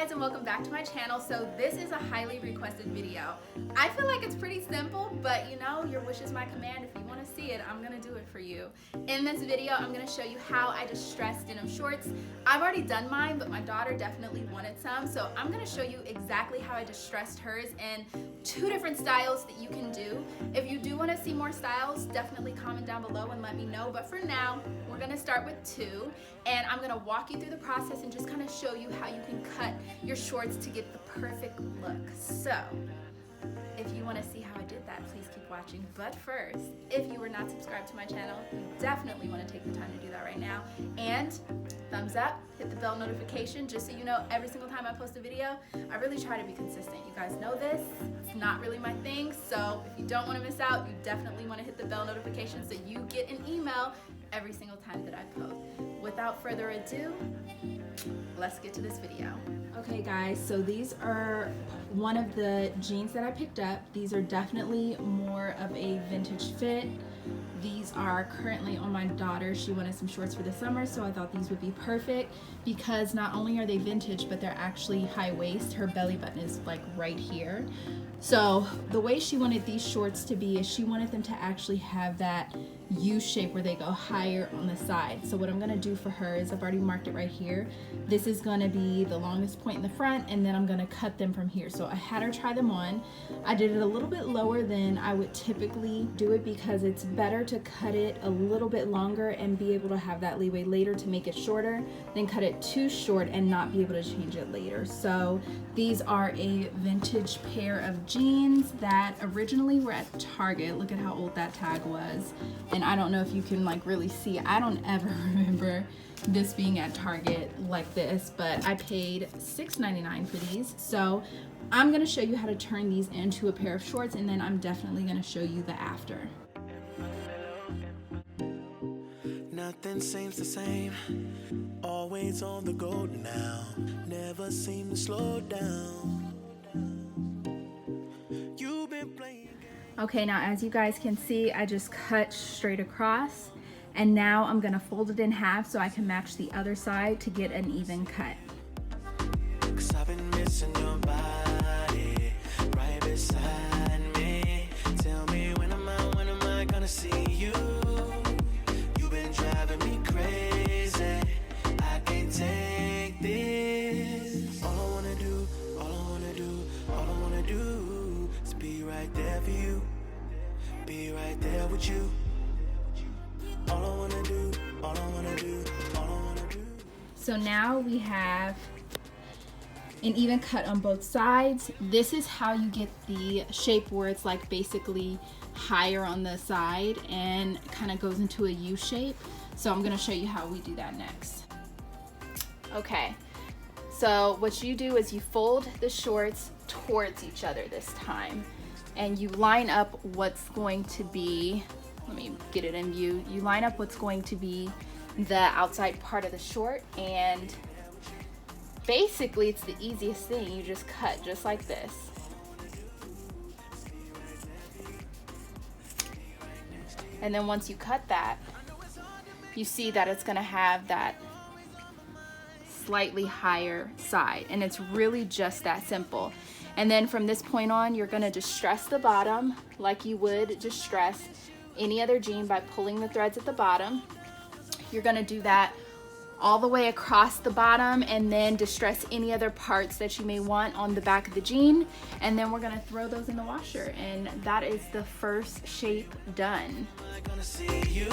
guys, and welcome back to my channel. So this is a highly requested video. I feel like it's pretty simple, but you know, your wish is my command. If you want to see it, I'm gonna do it for you. In this video, I'm gonna show you how I distress denim shorts. I've already done mine, but my daughter definitely wanted some, so I'm gonna show you exactly how I distressed hers and 2 different styles that you can do. If you do want to see more styles, definitely comment down below and let me know, but for now, we're gonna start with 2, and I'm gonna walk you through the process and just kind of show you how you can cut your shorts to get the perfect look. So if you want to see how I did that, please keep watching. But first, if you are not subscribed to my channel, you definitely want to take the time to do that right now. And thumbs up, hit the bell notification, just so you know every single time I post a video. I really try to be consistent. You guys know this. It's not really my thing, so if you don't want to miss out, you definitely want to hit the bell notification so you get an email every single time that I post. Without further ado, let's get to this video. Okay guys, so these are one of the jeans that I picked up. These are definitely more of a vintage fit. These are currently on my daughter. She wanted some shorts for the summer, so I thought these would be perfect because not only are they vintage, but they're actually high waist. Her belly button is like right here. So the way she wanted these shorts to be is she wanted them to actually have that U shape where they go higher on the side. So what I'm gonna do for her is I've already marked it right here. This is gonna be the longest point in the front, and then I'm gonna cut them from here. So I had her try them on. I did it a little bit lower than I would typically do it because it's better to cut it a little bit longer and be able to have that leeway later to make it shorter than cut it too short and not be able to change it later. So these are a vintage pair of jeans that originally were at Target. Look at how old that tag was. And I don't know if you can like really see, I don't ever remember this being at Target like this, but I paid $6.99 for these. So I'm gonna show you how to turn these into a pair of shorts, and then I'm definitely gonna show you the after. Nothing seems the same, always on the go now, never seem to slow down. You've been playing. Okay, now as you guys can see, I just cut straight across, and now I'm gonna fold it in half so I can match the other side to get an even cut. 'Cause I've been missing your body right beside me. Tell me when am I gonna see you? You've been driving me crazy. I can't take this. All I wanna do is be right there for you. Be right there with you. All I wanna do. So now we have an even cut on both sides. This is how you get the shape where it's like basically higher on the side and kind of goes into a U shape. So I'm gonna show you how we do that next. Okay, so what you do is you fold the shorts towards each other this time, and you line up what's going to be, let me get it in view, you line up what's going to be the outside part of the short, and basically it's the easiest thing. You just cut just like this. And then once you cut that, you see that it's gonna have that slightly higher side, and it's really just that simple. And then from this point on, you're gonna distress the bottom like you would distress any other jean by pulling the threads at the bottom. You're gonna do that all the way across the bottom, and then distress any other parts that you may want on the back of the jean, and then we're gonna throw those in the washer, and that is the first shape done. I gonna see you.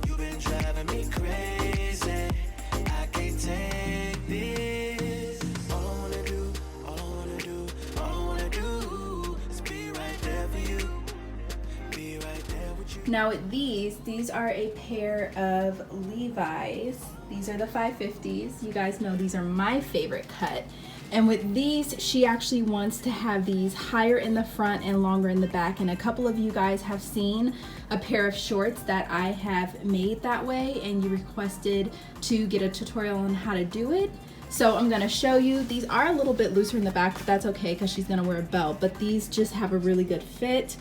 You've been driving me crazy. I can't take this. All I wanna do is be right there for you. Be right there with you. Now with these are a pair of Levis. These are the 550s. You guys know these are my favorite cut. And with these, she actually wants to have these higher in the front and longer in the back. And a couple of you guys have seen a pair of shorts that I have made that way, and you requested to get a tutorial on how to do it. So I'm gonna show you. These are a little bit looser in the back, but that's okay because she's gonna wear a belt. But these just have a really good fit.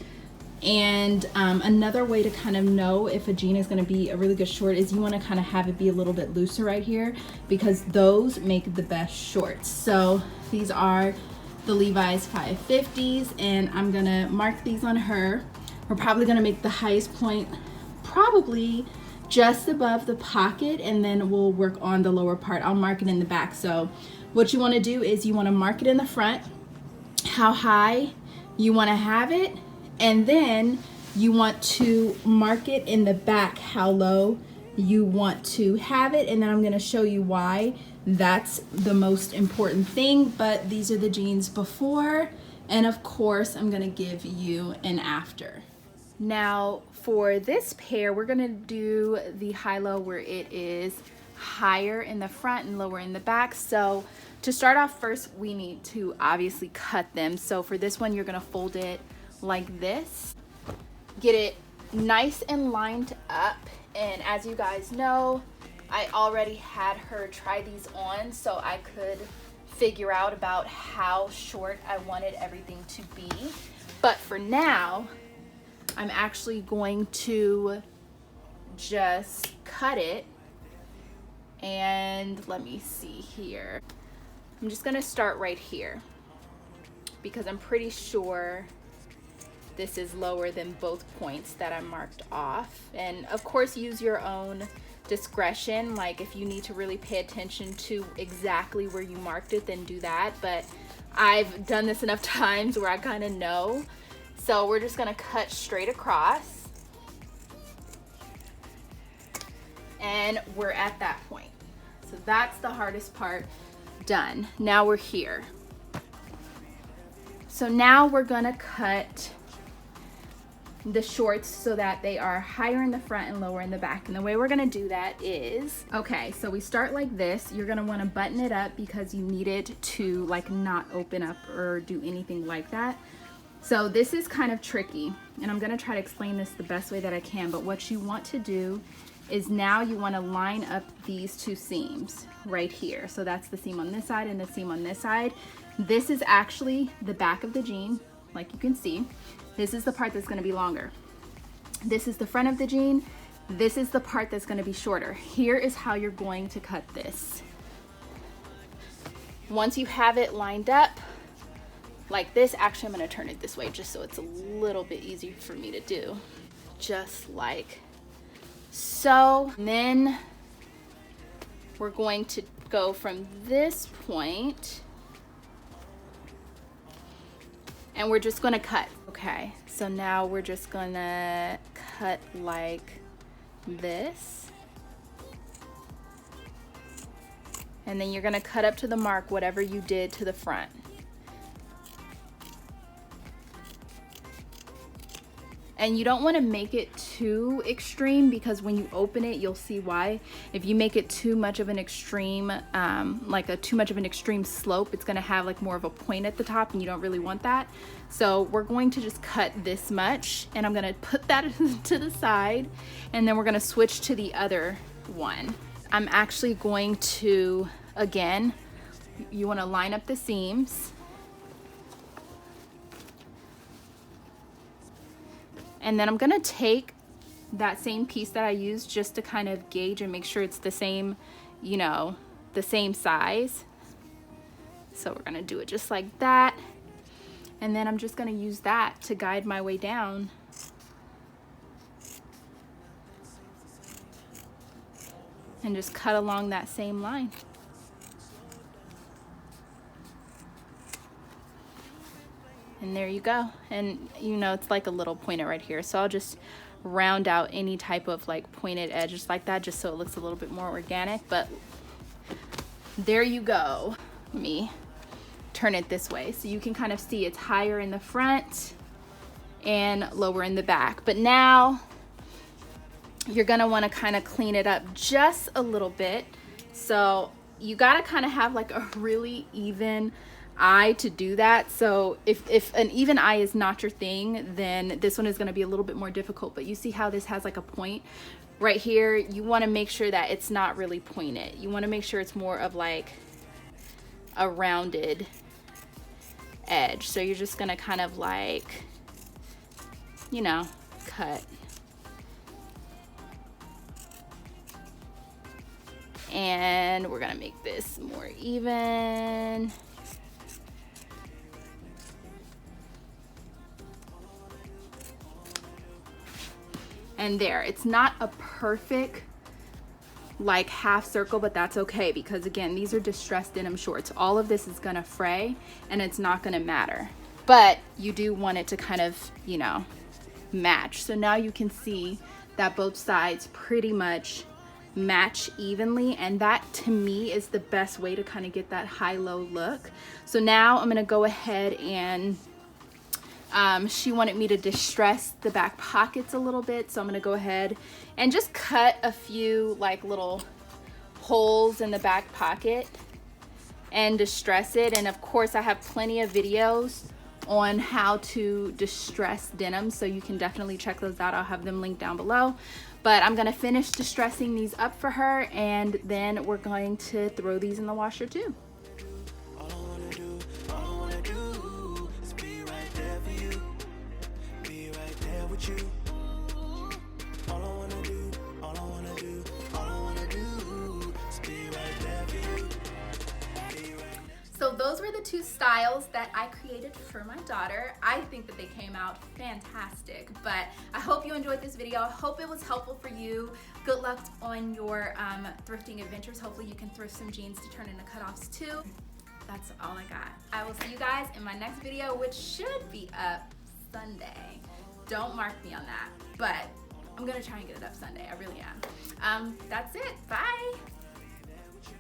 And another way to kind of know if a jean is going to be a really good short is you want to kind of have it be a little bit looser right here, because those make the best shorts. So these are the Levi's 550s, and I'm going to mark these on her. We're probably going to make the highest point probably just above the pocket, and then we'll work on the lower part. I'll mark it in the back. So what you want to do is you want to mark it in the front, how high you want to have it, and then you want to mark it in the back how low you want to have it, and then I'm going to show you why that's the most important thing. But these are the jeans before, and of course I'm going to give you an after. Now for this pair, we're going to do the high-low where it is higher in the front and lower in the back. So to start off, first we need to obviously cut them. So for this one, you're going to fold it like this, get it nice and lined up. And as you guys know, I already had her try these on so I could figure out about how short I wanted everything to be. But for now, I'm actually going to just cut it. And let me see here. I'm just gonna start right here because I'm pretty sure this is lower than both points that I marked off. And of course, use your own discretion. Like if you need to really pay attention to exactly where you marked it, then do that. But I've done this enough times where I kind of know. So we're just gonna cut straight across. And we're at that point. So that's the hardest part done. Now we're here. So now we're gonna cut the shorts so that they are higher in the front and lower in the back. And the way we're gonna do that is, okay, so we start like this. You're gonna wanna button it up because you need it to like not open up or do anything like that. So this is kind of tricky, and I'm gonna try to explain this the best way that I can, but what you want to do is now you wanna line up these two seams right here. So that's the seam on this side and the seam on this side. This is actually the back of the jean, like you can see. This is the part that's gonna be longer. This is the front of the jean. This is the part that's gonna be shorter. Here is how you're going to cut this. Once you have it lined up like this, actually I'm gonna turn it this way just so it's a little bit easier for me to do. Just like so. And then we're going to go from this point and we're just gonna cut. Okay, so now we're just gonna cut like this. And then you're gonna cut up to the mark whatever you did to the front. And you don't want to make it too extreme because when you open it, you'll see why. If you make it too much of an extreme, too much of an extreme slope, it's going to have like more of a point at the top, and you don't really want that. So we're going to just cut this much, and I'm going to put that to the side, and then we're going to switch to the other one. I'm actually going to, again, you want to line up the seams. And then I'm gonna take that same piece that I used just to kind of gauge and make sure it's the same, you know, the same size. So we're gonna do it just like that. And then I'm just gonna use that to guide my way down. And just cut along that same line. And there you go. And you know, it's like a little pointed right here. So I'll just round out any type of like pointed edges like that just so it looks a little bit more organic. But there you go. Let me turn it this way so you can kind of see it's higher in the front and lower in the back. But now you're gonna wanna kind of clean it up just a little bit. So you gotta kind of have like a really even eye to do that. So if an even eye is not your thing, then this one is going to be a little bit more difficult. But you see how this has like a point right here? You want to make sure that it's not really pointed. You want to make sure it's more of like a rounded edge. So you're just going to kind of like you know, cut. And we're gonna make this more even. And there, it's not a perfect like half circle, but that's okay, because again, these are distressed denim shorts. All of this is gonna fray and it's not gonna matter, but you do want it to kind of, you know, match. So now you can see that both sides pretty much match evenly, and that to me is the best way to kind of get that high-low look. So now I'm gonna go ahead and she wanted me to distress the back pockets a little bit, so I'm gonna go ahead and just cut a few like little holes in the back pocket and distress it. And of course I have plenty of videos on how to distress denim, so you can definitely check those out. I'll have them linked down below. But I'm gonna finish distressing these up for her, and then we're going to throw these in the washer too. So those were the two styles that I created for my daughter. I think that they came out fantastic, but I hope you enjoyed this video. I hope it was helpful for you. Good luck on your thrifting adventures. Hopefully you can thrift some jeans to turn into cutoffs too. That's all I got. I will see you guys in my next video, which should be up Sunday. Don't mark me on that, but I'm gonna try and get it up Sunday. I really am. That's it. Bye.